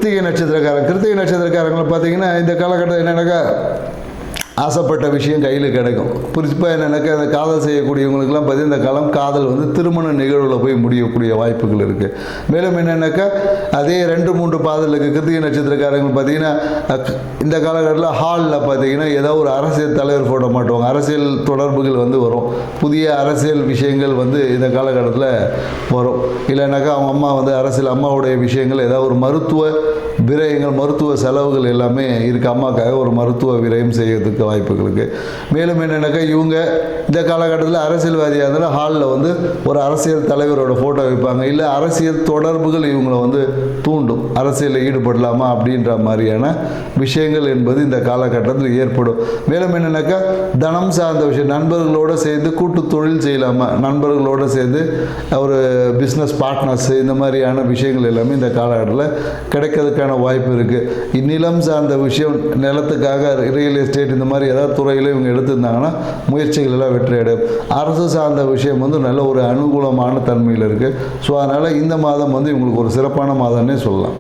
கிருத்திகை நட்சத்திரக்காரங்களை பார்த்தீங்கன்னா இந்த காலகட்டம் என்னென்னாக்கா ஆசைப்பட்ட விஷயம் கையில் கிடைக்கும். குறிப்பாக என்னென்னாக்கா அந்த காதல் செய்யக்கூடியவங்களுக்கெல்லாம் பார்த்தீங்கன்னா இந்த காலம் காதல் வந்து திருமண நிகழ்வில் போய் முடியக்கூடிய வாய்ப்புகள் இருக்குது. மேலும் என்னென்னாக்கா அதே 2-3 பாதலுக்கு கிருத்திகை நட்சத்திரக்காரங்க பார்த்தீங்கன்னா இந்த காலகட்டத்தில் ஹாலில் பார்த்தீங்கன்னா ஏதோ ஒரு அரசியல் தலைவர் ஃபோட்டோ மாட்டுவாங்க. அரசியல் தொடர்புகள் வந்து வரும். புதிய அரசியல் விஷயங்கள் வந்து இந்த காலகட்டத்தில் வரும். இல்லைனாக்கா அவங்க அம்மா வந்து அரசியல் அம்மாவுடைய விஷயங்கள் ஏதாவது ஒரு மருத்துவ விரயங்கள் மருத்துவ செலவுகள் எல்லாமே இருக்குது. அம்மாக்காக ஒரு மருத்துவ விரயம் செய்யறதுக்கு வாய்ப்புகள் இருக்குது. மேலும் என்னென்னாக்கா இவங்க இந்த காலகட்டத்தில் அரசியல்வாதியாக இருந்தாலும் ஹாலில் வந்து ஒரு அரசியல் தலைவரோட ஃபோட்டோ வைப்பாங்க. இல்லை அரசியல் தொடர்புகள் இவங்களை வந்து தூண்டும், அரசியலில் ஈடுபடலாமா அப்படின்ற மாதிரியான விஷயங்கள் என்பது இந்த காலகட்டத்தில் ஏற்படும். மேலும் என்னென்னாக்கா தனம் சார்ந்த விஷயம், நண்பர்களோடு சேர்ந்து கூட்டு தொழில் செய்யலாமா, நண்பர்களோடு சேர்ந்து ஒரு பிஸ்னஸ் பார்ட்னர்ஸ் இந்த மாதிரியான விஷயங்கள் எல்லாமே இந்த காலகட்டத்தில் கிடைக்கிறதுக்கான வாய்ப்பு இருக்குது. இந்நிலம் சார்ந்த விஷயம், நிலத்துக்காக ரியல் எஸ்டேட் இந்த மாதிரி ஏதாவது துறையில் இவங்க எடுத்திருந்தாங்கன்னா முயற்சிகள் எல்லாம் வெற்றி அடையும். அரசு சார்ந்த விஷயம் வந்து நல்ல ஒரு அனுகூலமான தன்மையில் இருக்குது. ஸோ அதனால் இந்த மாதம் வந்து இவங்களுக்கு ஒரு சிறப்பான மாதம்னே சொல்லலாம்.